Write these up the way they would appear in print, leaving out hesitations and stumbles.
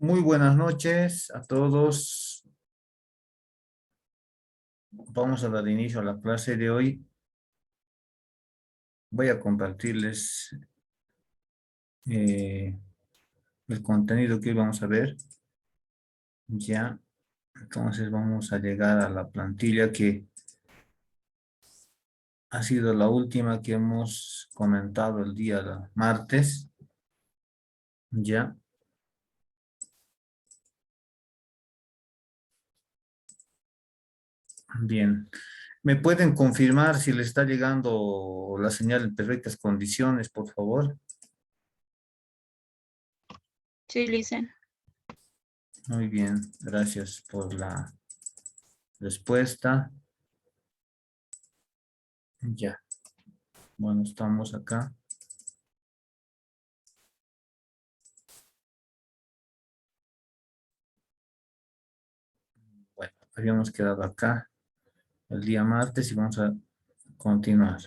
Muy buenas noches a todos. Vamos a dar inicio a la clase de hoy. Voy a compartirles el contenido que hoy vamos a ver. Ya, entonces vamos a llegar a la plantilla que ha sido la última que hemos comentado el día martes. Ya, bien. ¿Me pueden confirmar si le está llegando la señal en perfectas condiciones, por favor? Sí, listen. Muy bien, gracias por la respuesta. Ya, bueno, estamos acá. Bueno, habíamos quedado acá el día martes y vamos a continuar.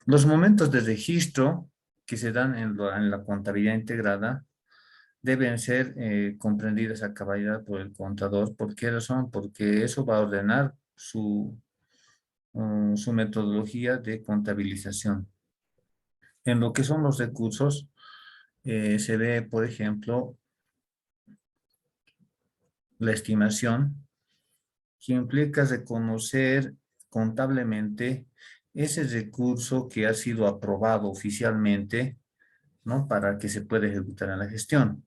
Los momentos de registro que se dan en la contabilidad integrada deben ser comprendidas a cabalidad por el contador. ¿Por qué razón? Porque eso va a ordenar su metodología de contabilización. En lo que son los recursos, se ve, por ejemplo, la estimación, que implica reconocer contablemente ese recurso que ha sido aprobado oficialmente, ¿no? Para que se pueda ejecutar en la gestión.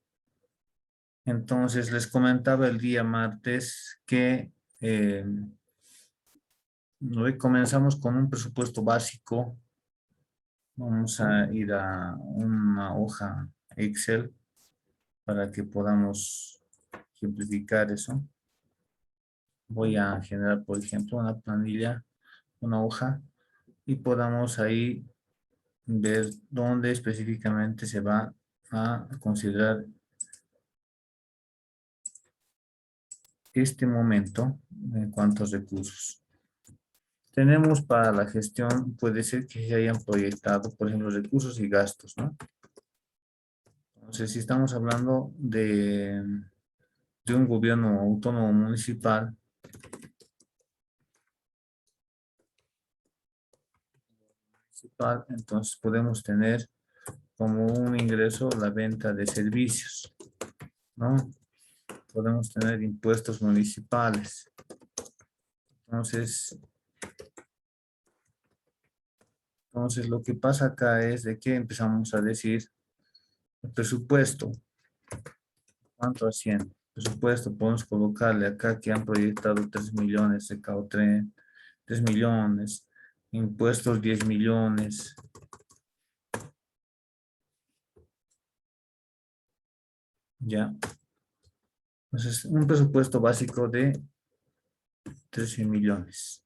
Entonces, les comentaba el día martes que hoy comenzamos con un presupuesto básico. Vamos a ir a una hoja Excel para que podamos simplificar eso. Voy a generar, por ejemplo, una planilla, una hoja, y podamos ahí ver dónde específicamente se va a considerar este momento en cuántos recursos. Tenemos para la gestión, puede ser que se hayan proyectado, por ejemplo, recursos y gastos, ¿no? Entonces, si estamos hablando de un gobierno autónomo municipal, entonces podemos tener como un ingreso la venta de servicios, ¿no? Podemos tener impuestos municipales. Entonces, lo que pasa acá es de que empezamos a decir el presupuesto. ¿Cuánto asciende? Presupuesto, podemos colocarle acá que han proyectado 3 millones, se cao 3 millones, impuestos 10 millones. Ya. Entonces, un presupuesto básico de 13 millones.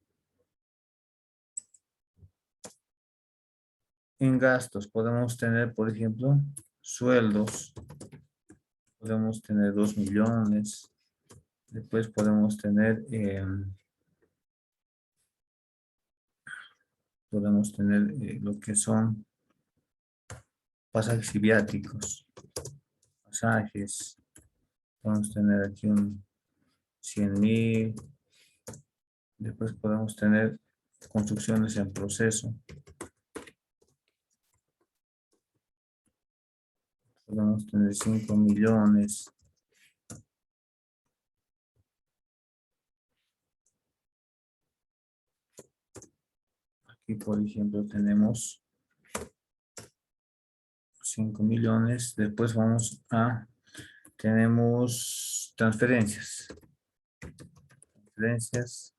En gastos podemos tener, por ejemplo, sueldos. Podemos tener 2 millones. Después podemos tener lo que son pasajes y viáticos. Pasajes. Podemos tener aquí un 100,000. Después podemos tener construcciones en proceso. Podemos tener 5 millones. Aquí, por ejemplo, tenemos 5 millones. Después tenemos transferencias. Transferencias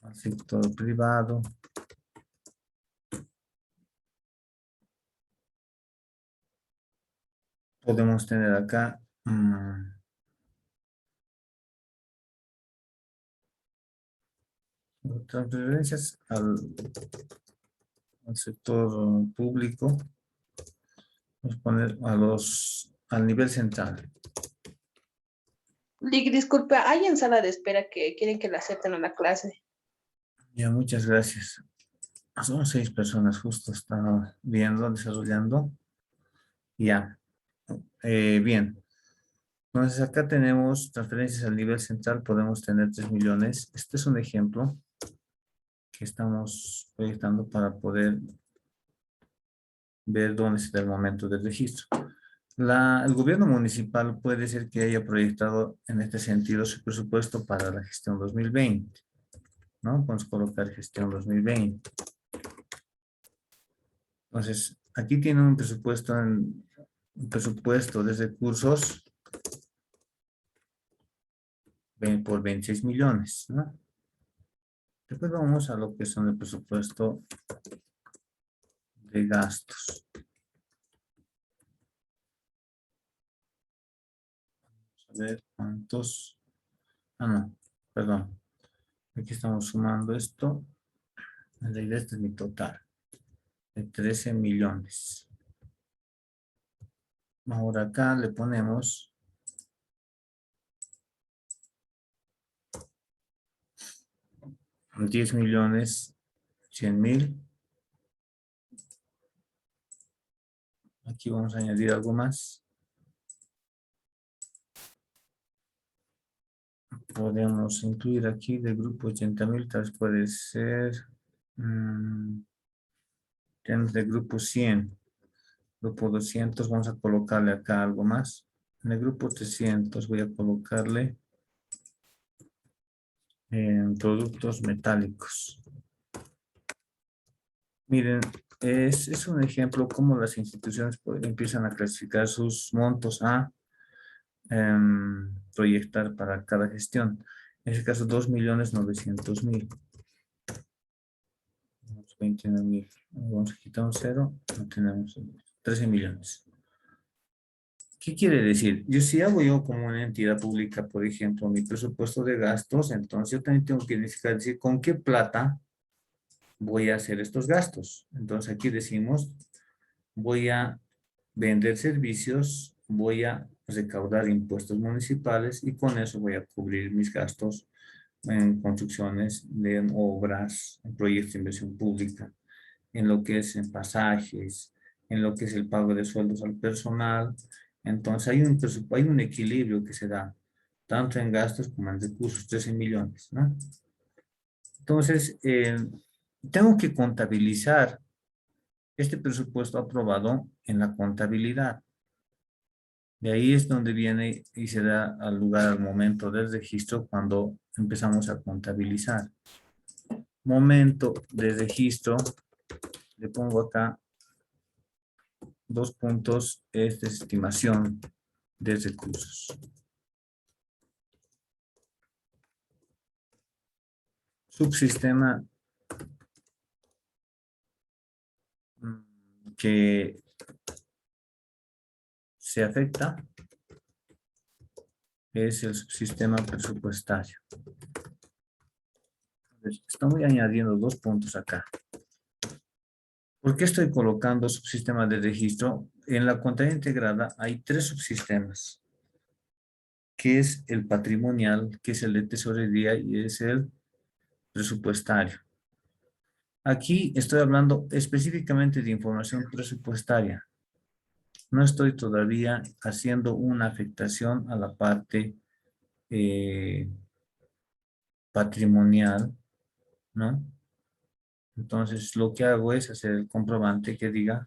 al sector privado. Podemos tener acá transferencias al sector público. Vamos a poner al nivel central. Disculpa, hay en sala de espera que quieren que la acepten a la clase. Ya, muchas gracias. Son 6 personas, justo estaba viendo, desarrollando. Ya, bien. Entonces acá tenemos transferencias al nivel central, podemos tener 3 millones. Este es un ejemplo que estamos proyectando para poder ver dónde está el momento del registro. El gobierno municipal puede ser que haya proyectado en este sentido su presupuesto para la gestión 2020, ¿no? Podemos colocar gestión 2020. Entonces, aquí tiene un presupuesto de recursos por 26 millones, ¿no? Después vamos a lo que son el presupuesto de gastos. Vamos a ver cuántos. Ah, no, perdón. Aquí estamos sumando esto. En realidad este es mi total. De 13 millones. Ahora acá le ponemos 10 millones 100 mil. Aquí vamos a añadir algo más. Podemos incluir aquí del grupo 80.000, tal vez puede ser. Tenemos del grupo 100. Grupo 200, vamos a colocarle acá algo más. En el grupo 300 voy a colocarle productos metálicos. Miren, es un ejemplo cómo las instituciones empiezan a clasificar sus montos a proyectar para cada gestión. En este caso, 2.900.000. 29.000. Vamos a quitar un cero. No tenemos 13 millones. ¿Qué quiere decir? Si hago yo como una entidad pública, por ejemplo, mi presupuesto de gastos, entonces yo también tengo que identificar, decir, con qué plata voy a hacer estos gastos. Entonces aquí decimos, voy a vender servicios, voy a recaudar impuestos municipales y con eso voy a cubrir mis gastos en construcciones de obras, en proyectos de inversión pública, en lo que es en pasajes, en lo que es el pago de sueldos al personal. Entonces hay un equilibrio que se da tanto en gastos como en recursos, 13 millones, ¿no? Entonces, tengo que contabilizar este presupuesto aprobado en la contabilidad. De ahí es donde viene y se da al lugar al momento del registro cuando empezamos a contabilizar. Momento de registro, le pongo acá 2 puntos, es de estimación de recursos. Subsistema que se afecta es el subsistema presupuestario. Estamos añadiendo 2 puntos acá. ¿Por qué estoy colocando subsistema de registro? En la contabilidad integrada hay 3 subsistemas, que es el patrimonial, que es el de tesorería y es el presupuestario. Aquí estoy hablando específicamente de información presupuestaria. No estoy todavía haciendo una afectación a la parte patrimonial, ¿no? Entonces, lo que hago es hacer el comprobante que diga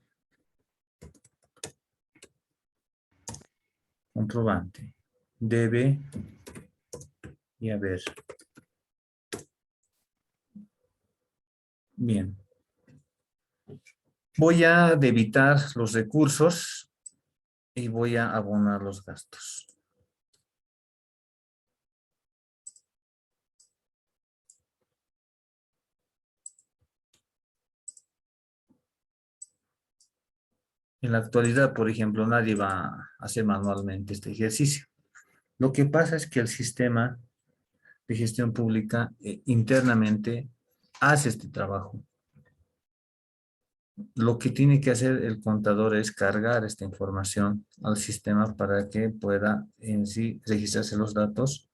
comprobante. Debe y haber. Bien. Voy a debitar los recursos y voy a abonar los gastos. En la actualidad, por ejemplo, nadie va a hacer manualmente este ejercicio. Lo que pasa es que el sistema de gestión pública internamente hace este trabajo. Lo que tiene que hacer el contador es cargar esta información al sistema para que pueda en sí registrarse los datos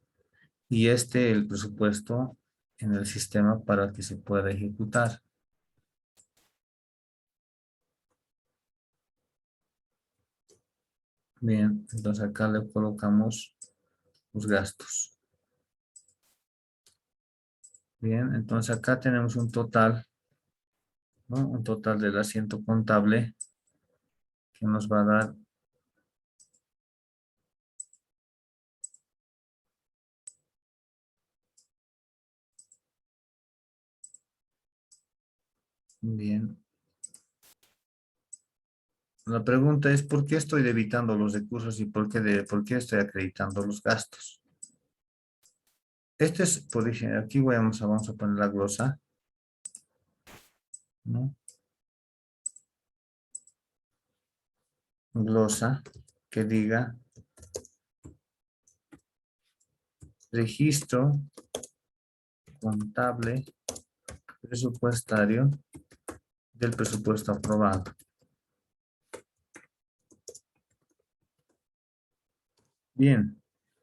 y el presupuesto en el sistema para que se pueda ejecutar. Bien, entonces acá le colocamos los gastos. Bien, entonces acá tenemos un total, ¿no? Un total del asiento contable que nos va a dar bien. La pregunta es, ¿por qué estoy debitando los recursos y por qué estoy acreditando los gastos? Este es, por ejemplo, aquí vamos a poner la glosa, ¿no? Glosa que diga registro contable presupuestario del presupuesto aprobado. Bien,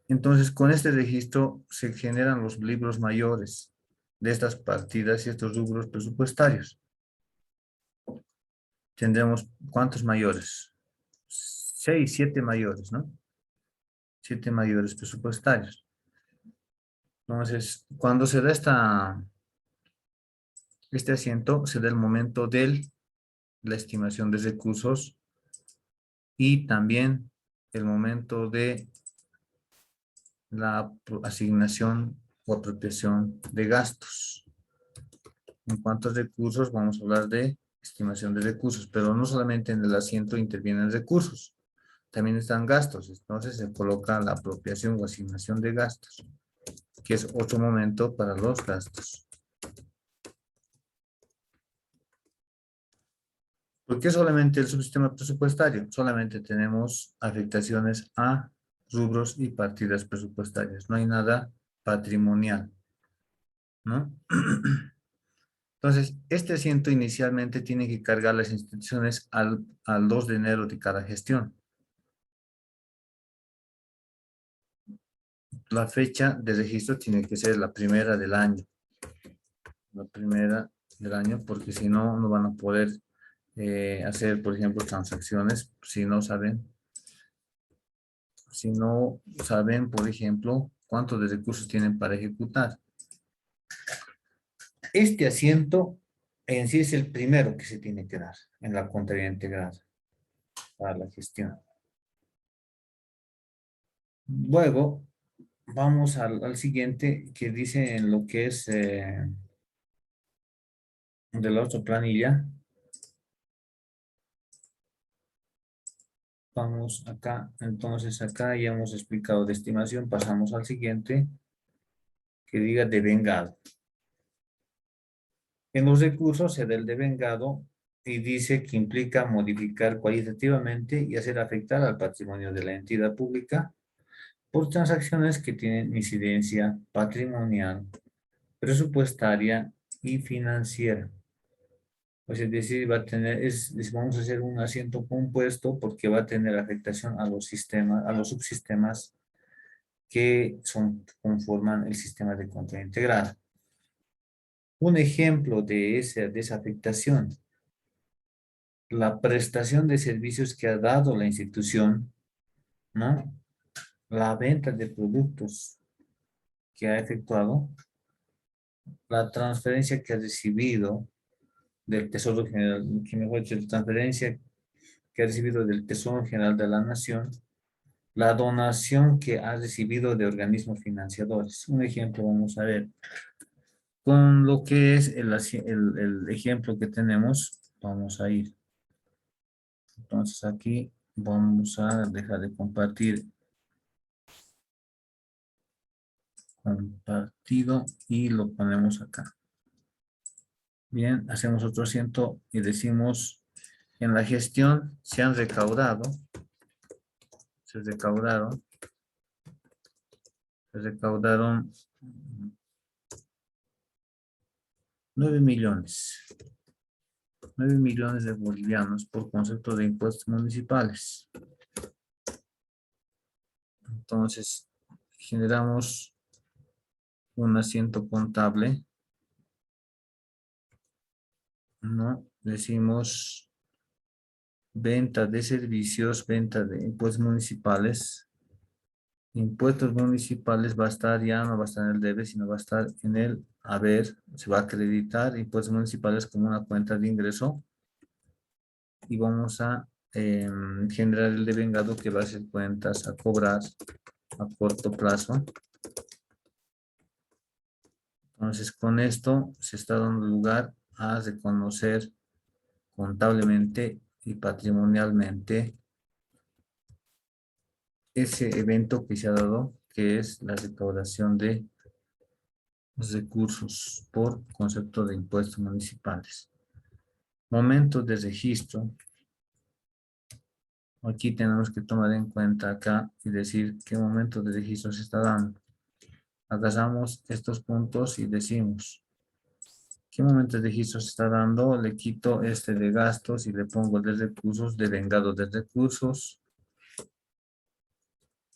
entonces con este registro se generan los libros mayores de estas partidas y estos rubros presupuestarios. Tendremos, ¿cuántos mayores? 6, 7 mayores, ¿no? 7 mayores presupuestarios. Entonces, cuando se da este asiento, se da el momento de la estimación de recursos y también el momento de la asignación o apropiación de gastos. En cuanto a recursos, vamos a hablar de estimación de recursos, pero no solamente en el asiento intervienen recursos, también están gastos. Entonces se coloca la apropiación o asignación de gastos, que es otro momento para los gastos. ¿Por qué solamente el subsistema presupuestario? Solamente tenemos afectaciones a rubros y partidas presupuestarias. No hay nada patrimonial, ¿no? Entonces, este asiento inicialmente tiene que cargar las instituciones al 2 de enero de cada gestión. La fecha de registro tiene que ser la primera del año. La primera del año, porque si no, no van a poder hacer, por ejemplo, transacciones si no saben, por ejemplo, cuántos de recursos tienen para ejecutar. Este asiento en sí es el primero que se tiene que dar en la contabilidad integrada para la gestión. Luego, vamos al siguiente que dice en lo que es de la otra planilla. Vamos acá, entonces acá ya hemos explicado de estimación, pasamos al siguiente que diga devengado. En los recursos se da el devengado y dice que implica modificar cualitativamente y hacer afectar al patrimonio de la entidad pública por transacciones que tienen incidencia patrimonial, presupuestaria y financiera. Pues es decir, va a tener, vamos a hacer un asiento compuesto porque va a tener afectación a los sistemas, a los subsistemas que conforman el sistema de control integrado. Un ejemplo de esa afectación, la prestación de servicios que ha dado la institución, ¿no? La venta de productos que ha efectuado, la transferencia que ha recibido del Tesoro General, que mejor dicho, la transferencia que ha recibido del Tesoro General de la Nación, la donación que ha recibido de organismos financiadores. Un ejemplo, vamos a ver. Con lo que es el ejemplo que tenemos, vamos a ir. Entonces aquí vamos a dejar de compartir. Compartido y lo ponemos acá. Bien, hacemos otro asiento y decimos, en la gestión se recaudaron 9 millones. 9 millones de bolivianos por concepto de impuestos municipales. Entonces, generamos un asiento contable, ¿no? Decimos venta de servicios, venta de impuestos municipales. Impuestos municipales va a estar, ya no va a estar en el debe, sino va a estar en el haber. Se va a acreditar impuestos municipales como una cuenta de ingreso y vamos a generar el devengado que va a ser cuentas a cobrar a corto plazo. Entonces, con esto se está dando lugar a reconocer contablemente y patrimonialmente ese evento que se ha dado, que es la recaudación de recursos por concepto de impuestos municipales. Momento de registro. Aquí tenemos que tomar en cuenta acá y decir qué momento de registro se está dando. Agarramos estos puntos y decimos qué momento de registro se está dando. Le quito este de gastos y le pongo de recursos, devengado de recursos,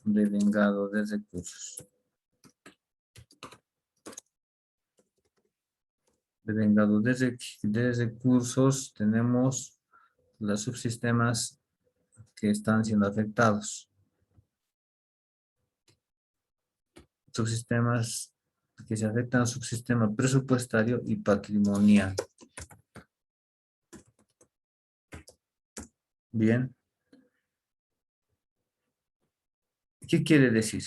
devengado de recursos. Devengado de recursos, tenemos los subsistemas que están siendo afectados. Subsistemas que se afectan al subsistema presupuestario y patrimonial. Bien. ¿Qué quiere decir?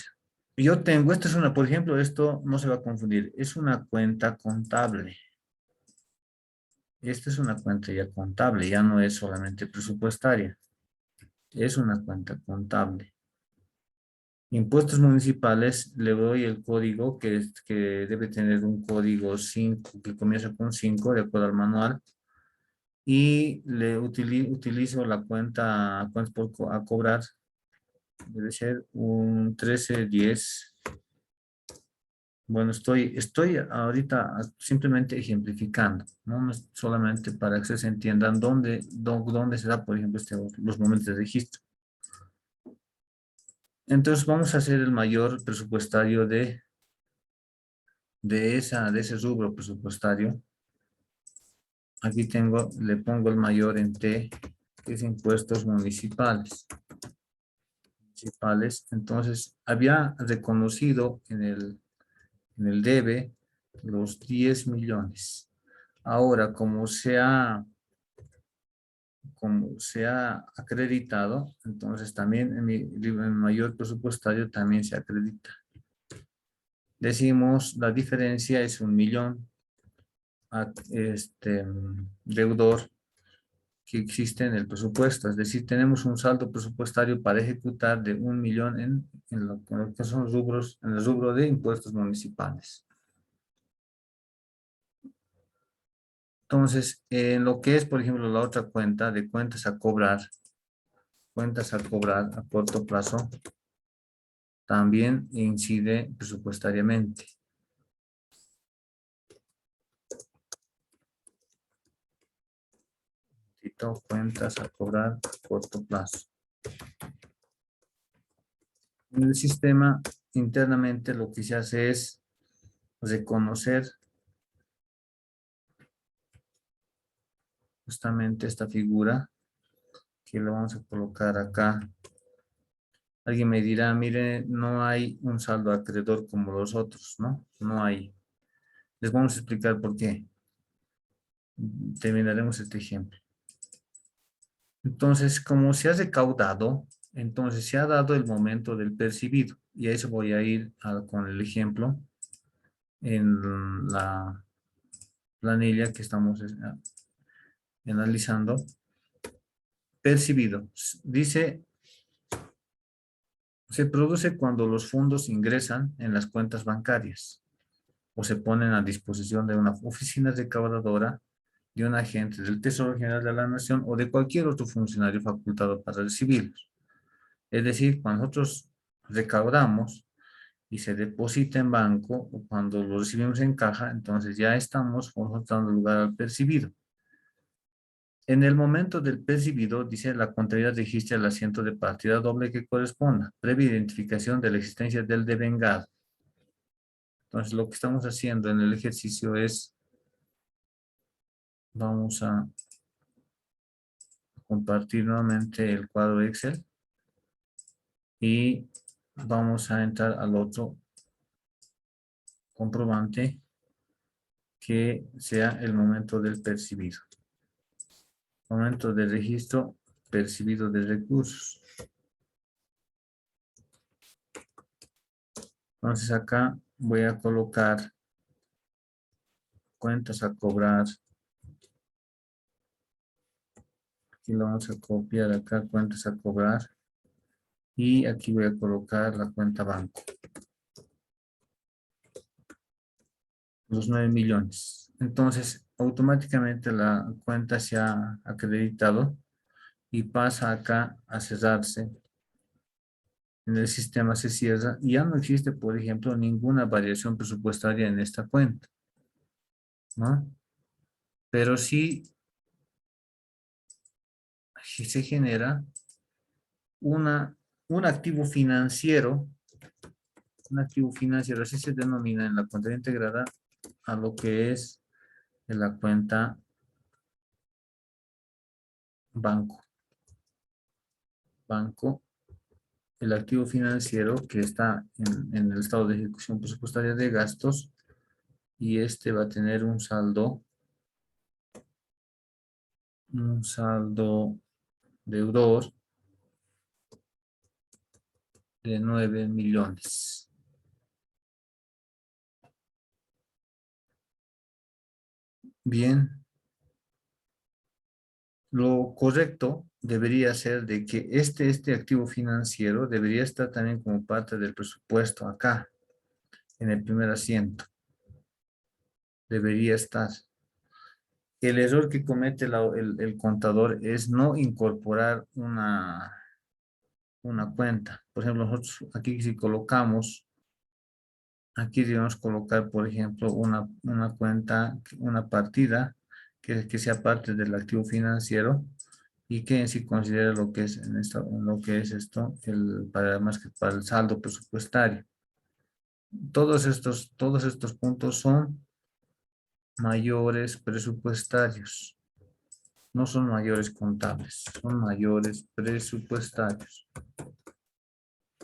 Yo tengo, esta es una, por ejemplo, esto no se va a confundir, es una cuenta contable. Esta es una cuenta ya contable, ya no es solamente presupuestaria. Es una cuenta contable. Impuestos municipales, le doy el código que debe tener un código 5, que comienza con 5 de acuerdo al manual. Y le utilizo la cuenta, a cobrar, debe ser un 1310. Bueno, estoy ahorita simplemente ejemplificando, no es solamente para que se entiendan dónde se da, por ejemplo, los momentos de registro. Entonces vamos a hacer el mayor presupuestario de ese rubro presupuestario. Aquí le pongo el mayor en T, que es impuestos municipales. Entonces había reconocido en el debe los 10 millones. Ahora, como se ha acreditado, entonces también en mi mayor presupuestario también se acredita. Decimos, la diferencia es 1 millón a deudor que existe en el presupuesto. Es decir, tenemos un saldo presupuestario para ejecutar de 1 millón en lo que son rubros, en el rubro de impuestos municipales. Entonces, en lo que es, por ejemplo, la otra cuenta de cuentas a cobrar a corto plazo, también incide presupuestariamente. Cito cuentas a cobrar a corto plazo. En el sistema, internamente lo que se hace es reconocer justamente esta figura que lo vamos a colocar acá. Alguien me dirá, mire, no hay un saldo acreedor como los otros, ¿no? No hay. Les vamos a explicar por qué. Terminaremos este ejemplo. Entonces, como se ha recaudado, entonces se ha dado el momento del percibido. Y a eso voy a ir con el ejemplo en la planilla que estamos analizando. Percibido. Dice, se produce cuando los fondos ingresan en las cuentas bancarias o se ponen a disposición de una oficina recaudadora, de un agente del Tesoro General de la Nación o de cualquier otro funcionario facultado para recibirlos. Es decir, cuando nosotros recaudamos y se deposita en banco o cuando lo recibimos en caja, entonces ya estamos dando lugar al percibido. En el momento del percibido, dice, la contabilidad registra el asiento de partida doble que corresponda, previa identificación de la existencia del devengado. Entonces, lo que estamos haciendo en el ejercicio es, vamos a compartir nuevamente el cuadro Excel y vamos a entrar al otro comprobante que sea el momento del percibido. Momento de registro percibido de recursos. Entonces acá voy a colocar cuentas a cobrar. Aquí lo vamos a copiar acá, cuentas a cobrar. Y aquí voy a colocar la cuenta banco. Los 9 millones. Entonces, automáticamente la cuenta se ha acreditado y pasa acá a cerrarse. En el sistema se cierra y ya no existe, por ejemplo, ninguna variación presupuestaria en esta cuenta, ¿no? Pero sí se genera un activo financiero, así se denomina en la cuenta integrada a lo que es en la cuenta banco. Banco, el activo financiero que está en el estado de ejecución presupuestaria de gastos y este va a tener un saldo deudor de 9 millones. Bien, lo correcto debería ser de que este activo financiero debería estar también como parte del presupuesto acá, en el primer asiento. Debería estar. El error que comete el contador es no incorporar una cuenta. Por ejemplo, nosotros aquí si colocamos, aquí debemos colocar, por ejemplo, una cuenta, una partida que sea parte del activo financiero y que en sí considere lo que es en lo que es esto, más que para el saldo presupuestario. Todos estos puntos son mayores presupuestarios. No son mayores contables, son mayores presupuestarios.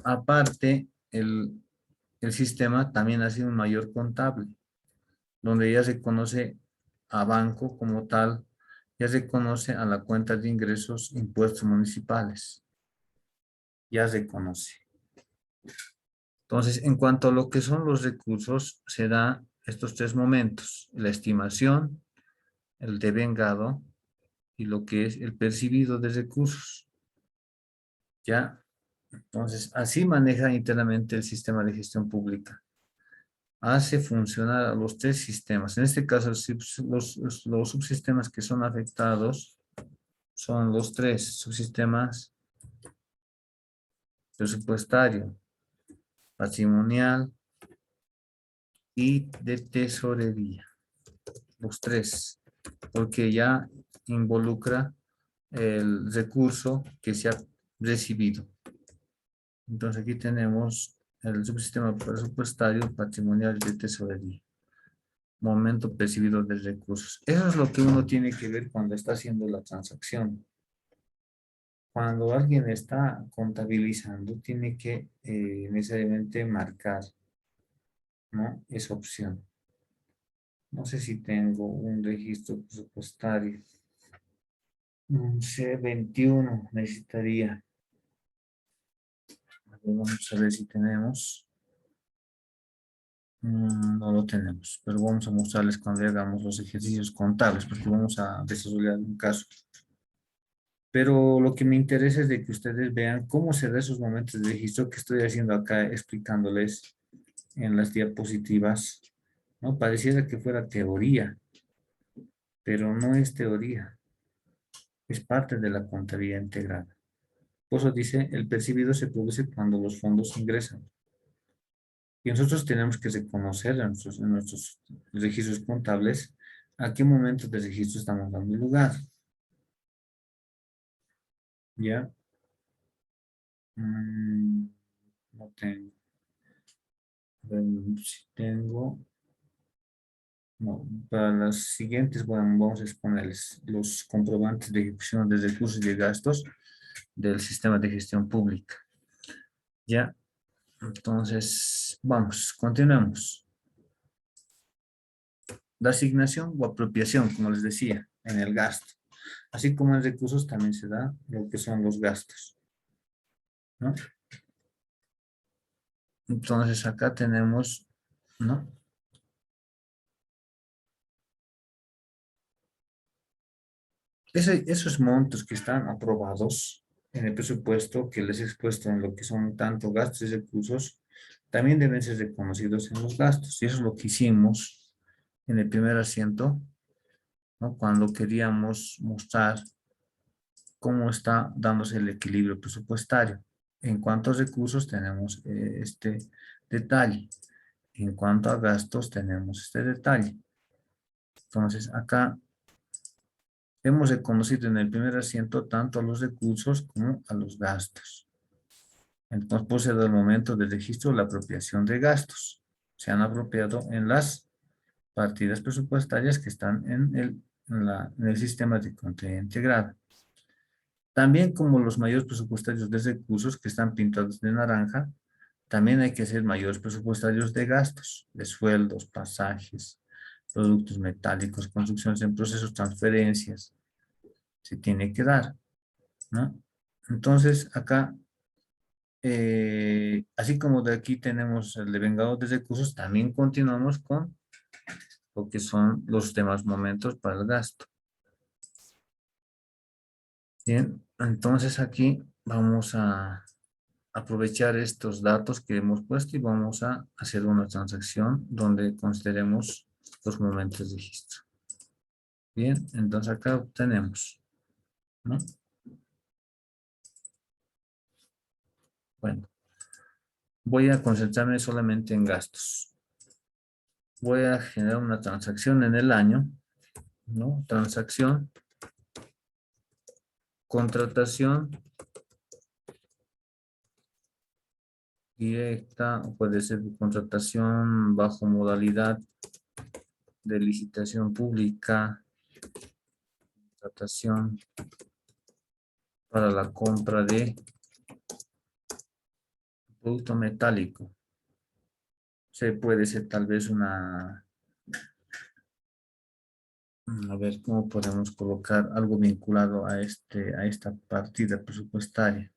Aparte, el sistema también ha sido un mayor contable, donde ya se conoce a banco como tal, ya se conoce a la cuenta de ingresos, impuestos municipales, ya se conoce. Entonces, en cuanto a lo que son los recursos, se da estos tres momentos, la estimación, el devengado y lo que es el percibido de recursos. ¿Ya? Entonces, así maneja internamente el sistema de gestión pública. Hace funcionar a los tres sistemas. En este caso, los subsistemas que son afectados son los tres subsistemas: presupuestario, patrimonial y de tesorería. Los tres, porque ya involucra el recurso que se ha recibido. Entonces aquí tenemos el subsistema presupuestario, patrimonial y de tesorería. Momento percibido de recursos. Eso es lo que uno tiene que ver cuando está haciendo la transacción. Cuando alguien está contabilizando, tiene que necesariamente marcar, ¿no? Esa opción. No sé si tengo un registro presupuestario. C21 necesitaría. Vamos a ver si tenemos. No lo tenemos, pero vamos a mostrarles cuando hagamos los ejercicios contables, porque vamos a desarrollar un caso. Pero lo que me interesa es de que ustedes vean cómo se da esos momentos de registro que estoy haciendo acá, explicándoles en las diapositivas, ¿no? Pareciera que fuera teoría, pero no es teoría, es parte de la contabilidad integrada. Por eso dice, el percibido se produce cuando los fondos ingresan. Y nosotros tenemos que reconocer en nuestros registros contables a qué momento de registro estamos dando lugar. ¿Ya? No tengo. Si tengo, no, para las siguientes, bueno, vamos a exponerles los comprobantes de ejecución de recursos y de gastos del sistema de gestión pública. Ya, entonces, vamos, continuemos. La asignación o apropiación, como les decía, en el gasto. Así como en recursos también se da lo que son los gastos, ¿no? Entonces acá tenemos, ¿no? Esos montos que están aprobados en el presupuesto que les he expuesto en lo que son tanto gastos y recursos, también deben ser reconocidos en los gastos. Y eso es lo que hicimos en el primer asiento, ¿no? Cuando queríamos mostrar cómo está dándose el equilibrio presupuestario. En cuanto a recursos tenemos este detalle. En cuanto a gastos tenemos este detalle. Entonces acá hemos reconocido en el primer asiento tanto a los recursos como a los gastos. Entonces procede el momento del registro la apropiación de gastos. Se han apropiado en las partidas presupuestarias que están en el sistema de contabilidad integrada. También como los mayores presupuestarios de recursos que están pintados de naranja, también hay que hacer mayores presupuestarios de gastos, de sueldos, pasajes, productos metálicos, construcciones en procesos, transferencias, se tiene que dar, ¿no? Entonces, acá, así como de aquí tenemos el devengado de recursos, también continuamos con lo que son los demás momentos para el gasto. Bien, entonces aquí vamos a aprovechar estos datos que hemos puesto y vamos a hacer una transacción donde consideremos los momentos de registro. Bien, entonces acá obtenemos, ¿no? Bueno, voy a concentrarme solamente en gastos. Voy a generar una transacción en el año, ¿no? Transacción, contratación directa, o puede ser contratación bajo modalidad de licitación pública, contratación para la compra de producto metálico. Se puede ser tal vez a ver cómo podemos colocar algo vinculado a esta partida presupuestaria.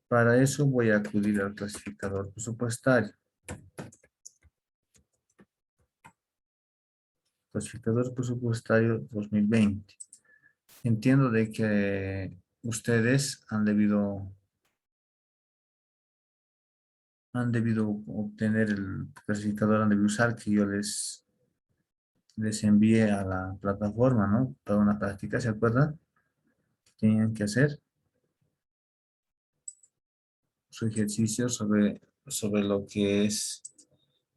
Para eso voy a acudir al clasificador presupuestario. Clasificador presupuestario 2020. Entiendo de que ustedes han debido obtener el clasificador, han debido usar que yo les envíe a la plataforma, ¿no? Para una práctica, ¿se acuerdan? Tienen que hacer su ejercicio sobre lo que es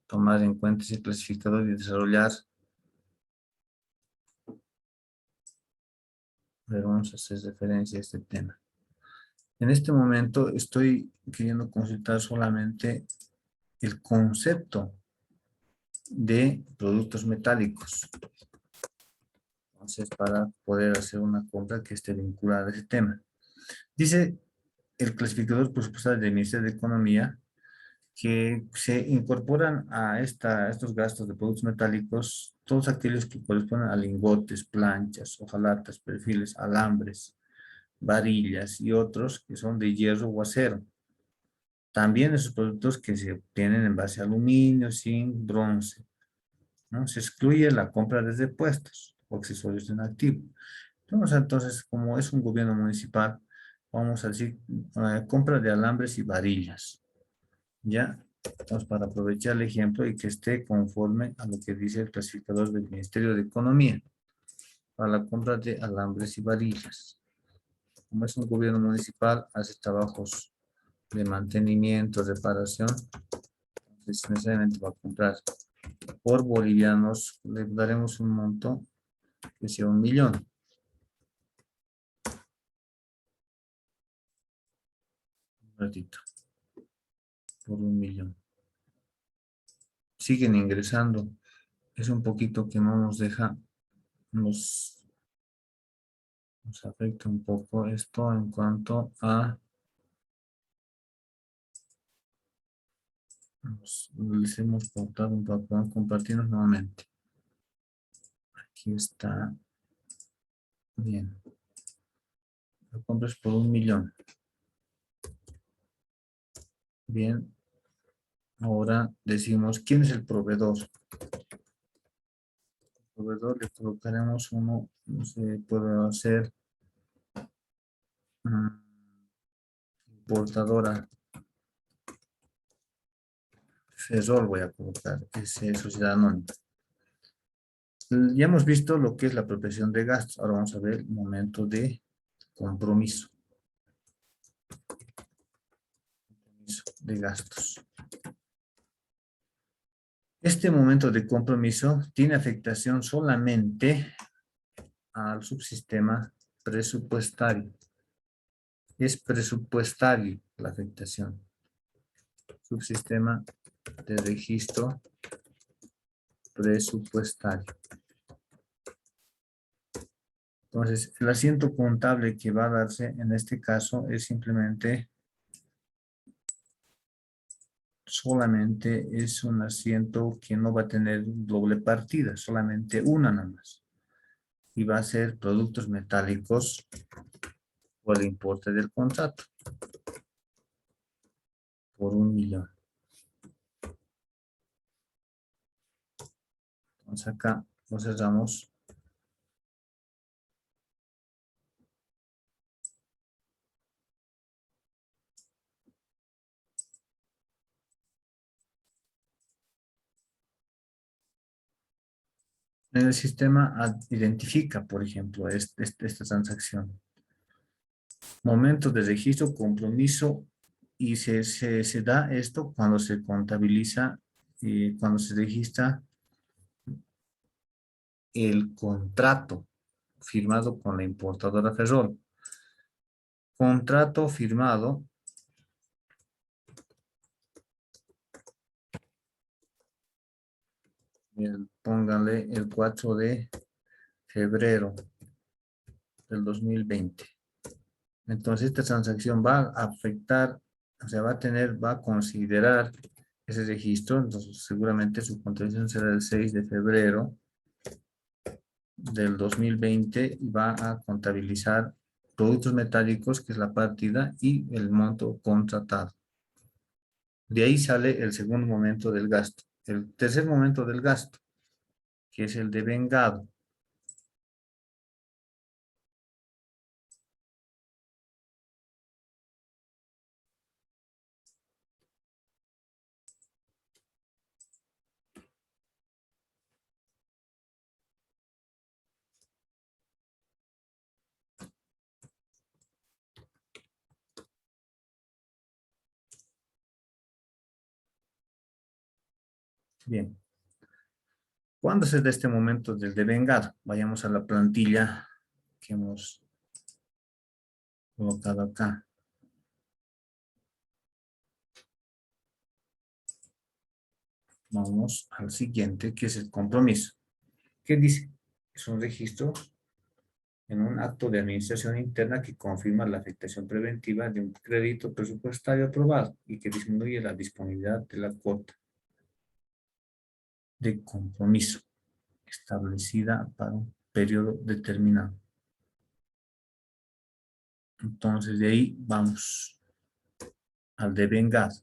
tomar en cuenta ese clasificador y desarrollar. Pero vamos a hacer referencia a este tema. En este momento estoy queriendo consultar solamente el concepto de productos metálicos. Entonces, para poder hacer una compra que esté vinculada a ese tema. Dice el clasificador presupuestario del Ministerio de Economía que se incorporan a estos gastos de productos metálicos todos aquellos que corresponden a lingotes, planchas, hojalatas, perfiles, alambres, varillas y otros que son de hierro o acero. También esos productos que se obtienen en base a aluminio, zinc, bronce, ¿no? Se excluye la compra de repuestos o accesorios en activo. Entonces, como es un gobierno municipal, vamos a decir compra de alambres y varillas. ¿Ya? Entonces, para aprovechar el ejemplo y que esté conforme a lo que dice el clasificador del Ministerio de Economía para la compra de alambres y varillas. Como es un gobierno municipal, hace trabajos de mantenimiento, reparación, entonces necesariamente va a comprar por bolivianos, le daremos un monto que sea 1.000.000. Un ratito, por 1.000.000. siguen ingresando. Es un poquito que no nos deja, nos afecta un poco esto en cuanto a, les hemos cortado un poco, vamos a compartirnos nuevamente. Aquí está, bien. Lo compras por 1.000.000. Bien, ahora decimos, ¿quién es el proveedor? El proveedor le colocaremos uno, no sé, puede ser importadora Ferrol, voy a colocar, es sociedad anónima. Ya hemos visto lo que es la apropiación de gastos. Ahora vamos a ver el momento de compromiso. De gastos. Este momento de compromiso tiene afectación solamente al subsistema presupuestario. Es presupuestario la afectación. Subsistema de registro presupuestario. Entonces, el asiento contable que va a darse en este caso es simplemente, solamente es un asiento que no va a tener doble partida, solamente una nada más. Y va a ser productos metálicos por el importe del contrato. Por 1.000.000. Entonces acá lo cerramos. En el sistema identifica, por ejemplo, esta transacción. Momento de registro, compromiso, y se da esto cuando se contabiliza y cuando se registra el contrato firmado con la importadora Ferrol. Contrato firmado pónganle el 4 de febrero del 2020. Entonces esta transacción va a afectar, o sea, va a considerar ese registro. Entonces seguramente su contabilización será el 6 de febrero del 2020 y va a contabilizar productos metálicos, que es la partida, y el monto contratado. De ahí sale el segundo momento del gasto. El tercer momento del gasto, que es el devengado. Bien. ¿Cuándo se da este momento del devengado? Vayamos a la plantilla que hemos colocado acá. Vamos al siguiente, que es el compromiso. ¿Qué dice? Es un registro en un acto de administración interna que confirma la afectación preventiva de un crédito presupuestario aprobado y que disminuye la disponibilidad de la cuota de compromiso establecida para un periodo determinado. Entonces, de ahí vamos al devengado.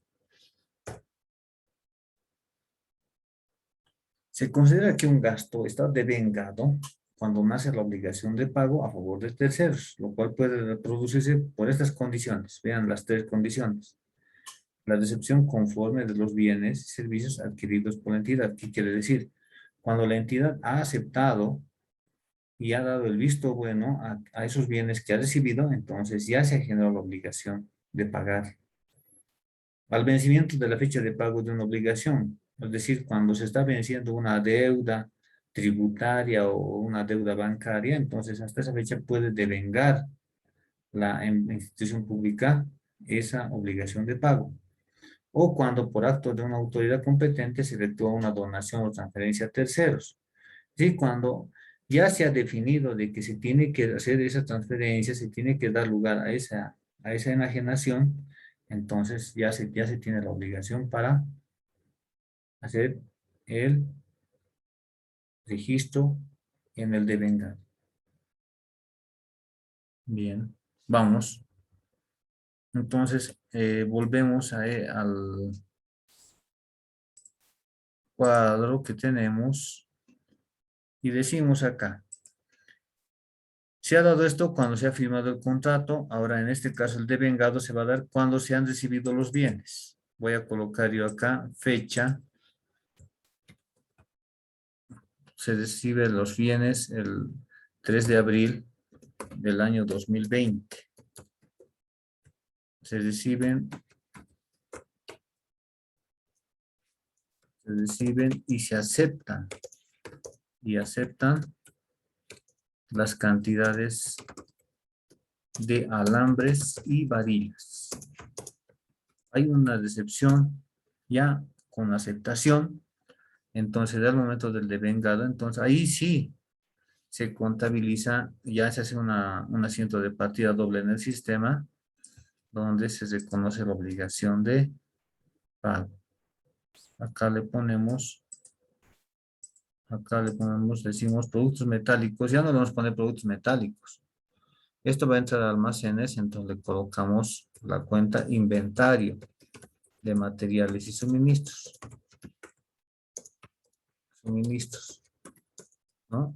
Se considera que un gasto está devengado cuando nace la obligación de pago a favor de terceros, lo cual puede reproducirse por estas condiciones. Vean las tres condiciones. La recepción conforme de los bienes y servicios adquiridos por la entidad. ¿Qué quiere decir? Cuando la entidad ha aceptado y ha dado el visto bueno a esos bienes que ha recibido, entonces ya se ha generado la obligación de pagar. Al vencimiento de la fecha de pago de una obligación, es decir, cuando se está venciendo una deuda tributaria o una deuda bancaria, entonces hasta esa fecha puede devengar la institución pública esa obligación de pago. o cuando por acto de una autoridad competente se efectúa una donación o transferencia a terceros. Sí, cuando ya se ha definido de que se tiene que hacer esa transferencia, se tiene que dar lugar a esa enajenación, entonces ya se tiene la obligación para hacer el registro en el devengado. Bien, vamos. Entonces, volvemos al cuadro que tenemos y decimos acá. Se ha dado esto cuando se ha firmado el contrato. Ahora, en este caso, el devengado se va a dar cuando se han recibido los bienes. Voy a colocar yo acá fecha. Se reciben los bienes el 3 de abril del año 2020. Se reciben y se aceptan. Y aceptan las cantidades de alambres y varillas. Hay una recepción ya con aceptación. Entonces, al momento del devengado, entonces ahí sí se contabiliza, ya se hace un asiento de partida doble en el sistema, donde se reconoce la obligación de pago. Acá le ponemos, decimos productos metálicos, ya no le vamos a poner productos metálicos. Esto va a entrar a almacenes, entonces le colocamos la cuenta inventario de materiales y suministros. ¿No?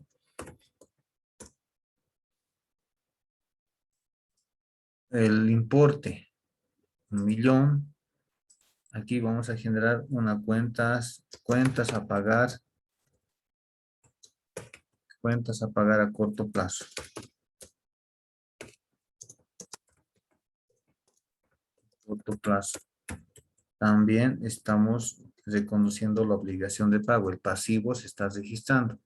El importe, 1.000.000. Aquí vamos a generar una cuentas a pagar a corto plazo. También estamos reconociendo la obligación de pago. El pasivo se está registrando.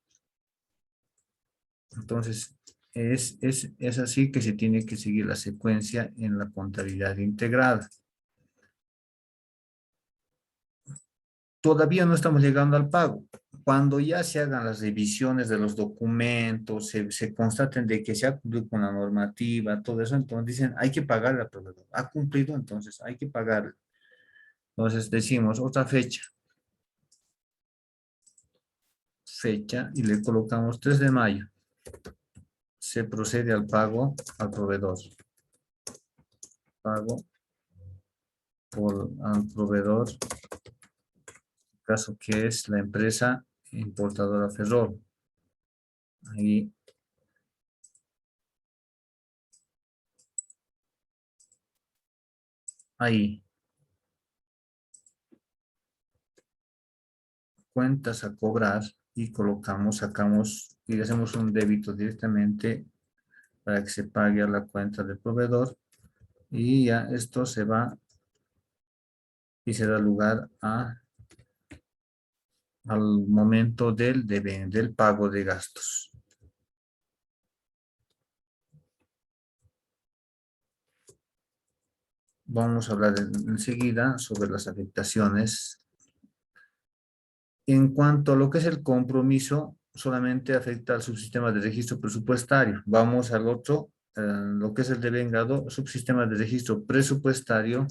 Entonces, es así que se tiene que seguir la secuencia en la contabilidad integrada. Todavía no estamos llegando al pago. Cuando ya se hagan las revisiones de los documentos, se constaten de que se ha cumplido con la normativa, todo eso, entonces dicen, hay que pagarle al proveedor. Ha cumplido, entonces hay que pagarle. Entonces decimos otra fecha. Y le colocamos 3 de mayo. Se procede al pago al proveedor. Pago al proveedor, caso que es la empresa importadora Ferrol. Ahí. Cuentas a cobrar y sacamos y hacemos un débito directamente para que se pague a la cuenta del proveedor y ya esto se va y se da lugar al momento del pago de gastos. Vamos a hablar enseguida sobre las afectaciones. En cuanto a lo que es el compromiso, solamente afecta al subsistema de registro presupuestario. Vamos al otro, lo que es el devengado, subsistema de registro presupuestario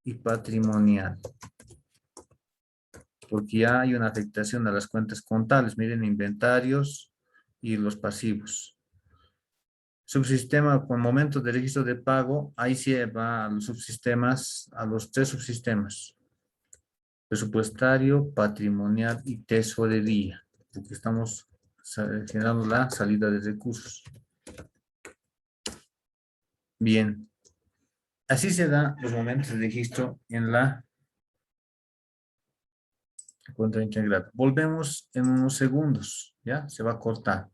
y patrimonial. Porque ya hay una afectación a las cuentas contables. Miren, inventarios y los pasivos. Subsistema con momentos de registro de pago, ahí sí va a los subsistemas, a los 3 subsistemas. Presupuestario, patrimonial y tesorería. Porque estamos generando la salida de recursos. Bien. Así se dan los momentos de registro en la cuenta integrada. Volvemos en unos segundos, ¿ya? Se va a cortar.